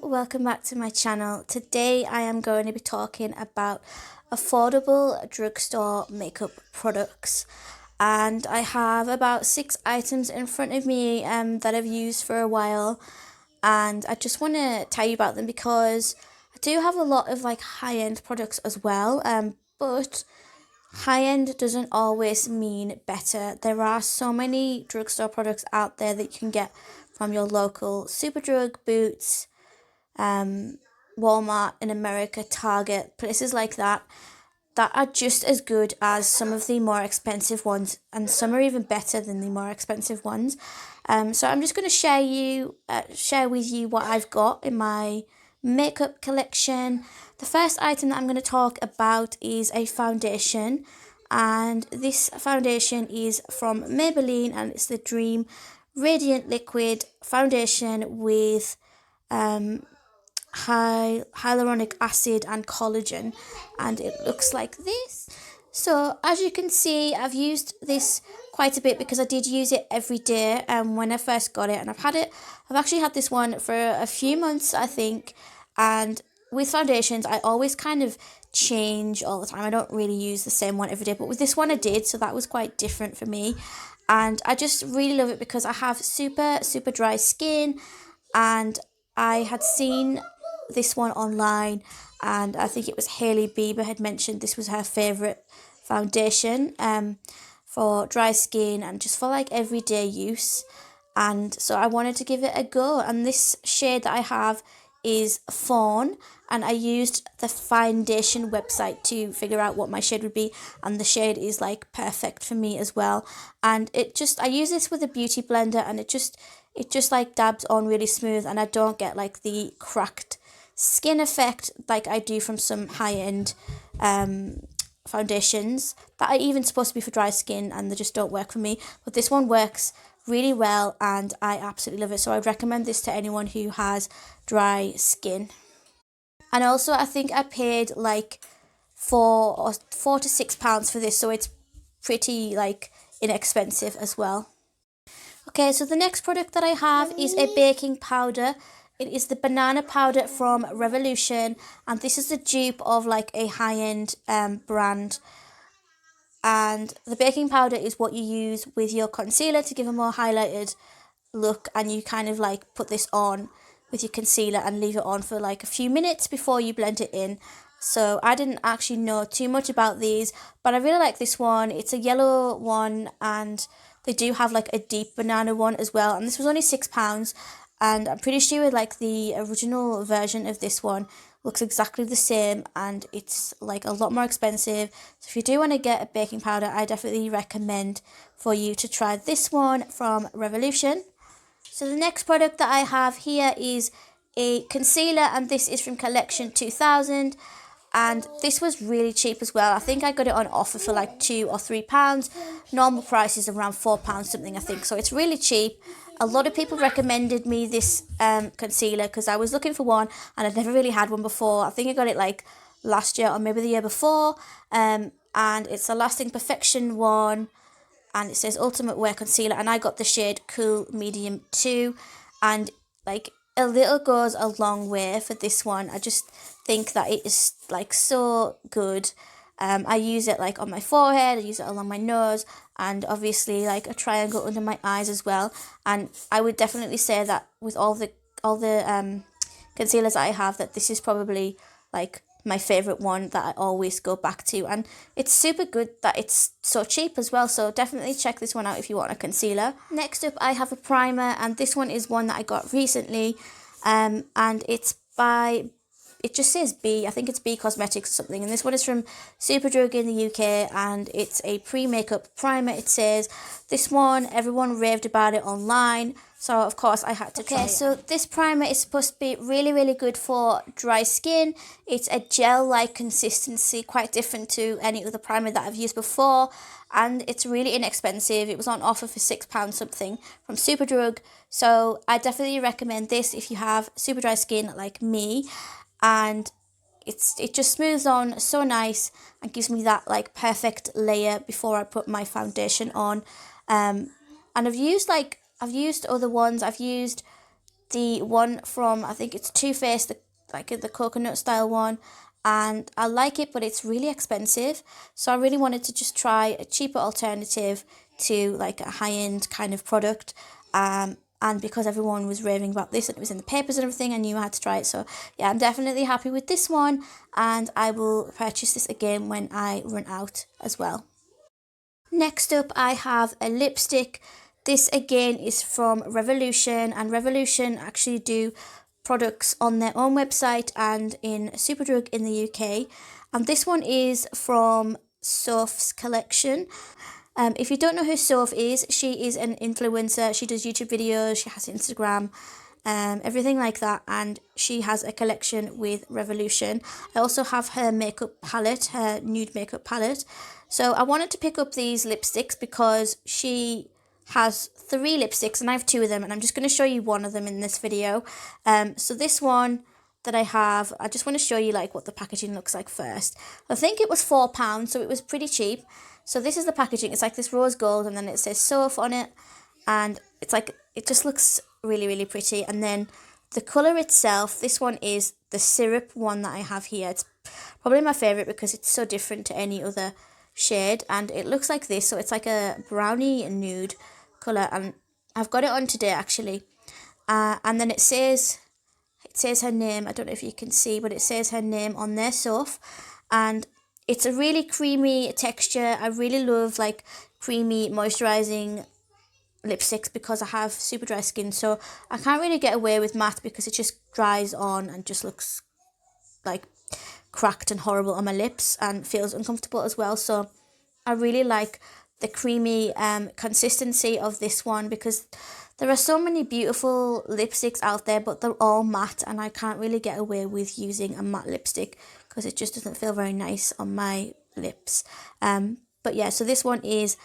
welcome back to my channel. Today I am going to be talking about affordable drugstore makeup products, and I have about 6 items in front of me that I've used for a while, and I just want to tell you about them because I do have a lot of like high-end products as well, but high-end doesn't always mean better. There are so many drugstore products out there that you can get from your local Superdrug, Boots, Walmart in America, Target, places like that are just as good as some of the more expensive ones, and some are even better than the more expensive ones. So I'm just going to share with you what I've got in my makeup collection. The first item that I'm going to talk about is a foundation, and this foundation is from Maybelline, and it's the Dream Radiant Liquid Foundation with hyaluronic acid and collagen, and it looks like this. So as you can see, I've used this quite a bit because I did use it every day when I first got it, and I've actually had this one for a few months, I think. And with foundations, I always kind of change all the time. I don't really use the same one every day, but with this one I did, so that was quite different for me. And I just really love it because I have super dry skin, and I had seen this one online, and I think it was Hailey Bieber had mentioned this was her favourite foundation for dry skin and just for like everyday use. And so I wanted to give it a go, and this shade that I have is Fawn, and I used the foundation website to figure out what my shade would be, and the shade is like perfect for me as well. And I use this with a beauty blender, and it just like dabs on really smooth, and I don't get like the cracked skin effect like I do from some high-end foundations that are even supposed to be for dry skin, and they just don't work for me. But this one works really well, and I absolutely love it. So I recommend this to anyone who has dry skin. And also, I think I paid like £4 to £6 for this, so it's pretty like inexpensive as well. Okay, so the next product that I have is a baking powder. It is the banana powder from Revolution, and this is the dupe of like a high-end brand. And the baking powder is what you use with your concealer to give a more highlighted look, and you kind of like put this on with your concealer and leave it on for like a few minutes before you blend it in. So I didn't actually know too much about these, but I really like this one. It's a yellow one, and they do have like a deep banana one as well, and this was only £6, and I'm pretty sure like the original version of this one looks exactly the same, and it's like a lot more expensive. So if you do want to get a baking powder, I definitely recommend for you to try this one from Revolution. So the next product that I have here is a concealer, and this is from Collection 2000, and this was really cheap as well. I think I got it on offer for like £2 or £3. Normal price is around £4 something, I think, so it's really cheap. A lot of people recommended me this concealer because I was looking for one and I'd never really had one before. I think I got it like last year or maybe the year before, and it's a Lasting Perfection one, and it says Ultimate Wear Concealer, and I got the shade Cool Medium 2, and like a little goes a long way for this one. I just think that it is like so good. I use it like on my forehead, I use it along my nose, and obviously like a triangle under my eyes as well. And I would definitely say that with all the concealers I have, that this is probably like my favorite one that I always go back to, and it's super good that it's so cheap as well. So definitely check this one out if you want a concealer. Next up, I have a primer, and this one is one that I got recently, and it just says B. I think it's B Cosmetics or something. And this one is from Superdrug in the UK, and it's a pre-makeup primer. It says this one, everyone raved about it online, so of course I had to try it. Okay, so this primer is supposed to be really good for dry skin. It's a gel-like consistency, quite different to any other primer that I've used before, and it's really inexpensive. It was on offer for £6 something from Superdrug, so I definitely recommend this if you have super dry skin like me. And it just smooths on so nice and gives me that like perfect layer before I put my foundation on. And I've used other ones. I've used the one from, I think it's Too Faced, like the coconut style one, and I like it, but it's really expensive. So I really wanted to just try a cheaper alternative to like a high-end kind of product. And because everyone was raving about this and it was in the papers and everything, I knew I had to try it. So yeah, I'm definitely happy with this one, and I will purchase this again when I run out as well. Next up, I have a lipstick. This again is from Revolution, and Revolution actually do products on their own website and in Superdrug in the UK. And this one is from Soph's collection. If you don't know who Soph is, she is an influencer. She does YouTube videos, she has Instagram, everything like that, and she has a collection with Revolution. I also have her makeup palette, her nude makeup palette. So I wanted to pick up these lipsticks because she has 3 lipsticks and I have 2 of them, and I'm just going to show you one of them in this video. So this one that I have, I just want to show you like what the packaging looks like first. I think it was £4, so it was pretty cheap. So this is the packaging. It's like this rose gold, and then it says Soph on it, and it's like, it just looks really, really pretty. And then the colour itself, this one is the syrup one that I have here. It's probably my favourite because it's so different to any other shade, and it looks like this. So it's like a brownie nude colour, and I've got it on today actually. And then it says her name. I don't know if you can see, but it says her name on there, Soph, and it's a really creamy texture. I really love like creamy moisturising lipsticks because I have super dry skin, so I can't really get away with matte because it just dries on and just looks like cracked and horrible on my lips and feels uncomfortable as well. So I really like the creamy consistency of this one because there are so many beautiful lipsticks out there, but they're all matte, and I can't really get away with using a matte lipstick because it just doesn't feel very nice on my lips. But yeah, so this one is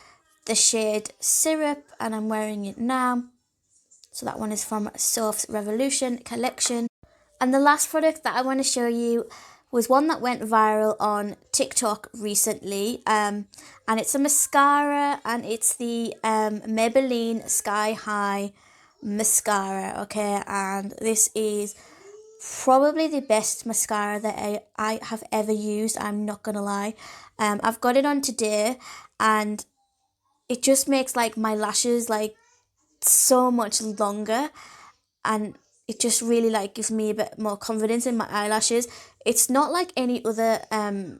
the shade Syrup, and I'm wearing it now. So that one is from Soph's Revolution collection. And the last product that I want to show you was one that went viral on TikTok recently, and it's a mascara, and it's the Maybelline Sky High mascara, okay, and this is probably the best mascara that I have ever used, I'm not gonna lie. I've got it on today, and it just makes like my lashes like so much longer, and it just really like gives me a bit more confidence in my eyelashes. It's not like any other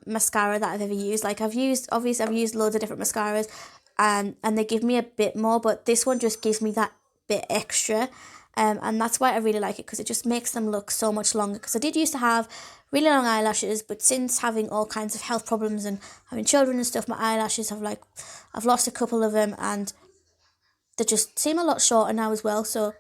mascara that I've ever used. Like I've used loads of different mascaras, and they give me a bit more, but this one just gives me that bit extra. And that's why I really like it, because it just makes them look so much longer. Because I did used to have really long eyelashes, but since having all kinds of health problems and having children and stuff, my eyelashes have like, I've lost a couple of them, and they just seem a lot shorter now as well. So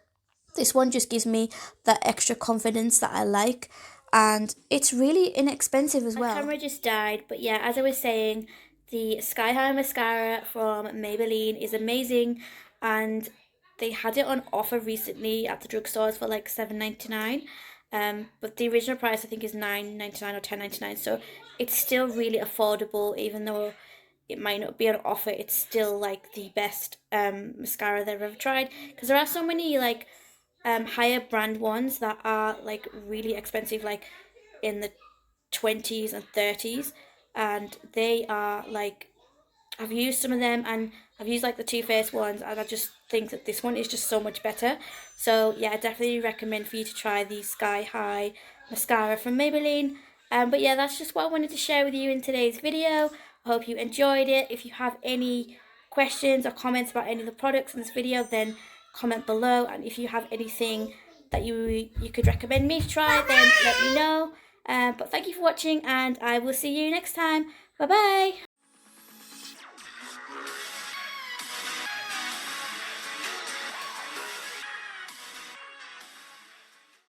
this one just gives me that extra confidence that I like, and it's really inexpensive as well. My camera just died, but yeah, as I was saying, the Sky High mascara from Maybelline is amazing, and they had it on offer recently at the drugstores for like $7.99. But the original price I think is $9.99 or $10.99, so it's still really affordable. Even though it might not be on offer, it's still like the best mascara that I've ever tried, because there are so many like higher brand ones that are like really expensive, like in the 20s and 30s, and they are like, I've used some of them, and I've used like the Too Faced ones, and I just think that this one is just so much better. So yeah, I definitely recommend for you to try the Sky High mascara from Maybelline. But yeah, that's just what I wanted to share with you in today's video. I hope you enjoyed it. If you have any questions or comments about any of the products in this video, then comment below. And if you have anything that you could recommend me to try, then let me know. But thank you for watching, and I will see you next time. Bye bye.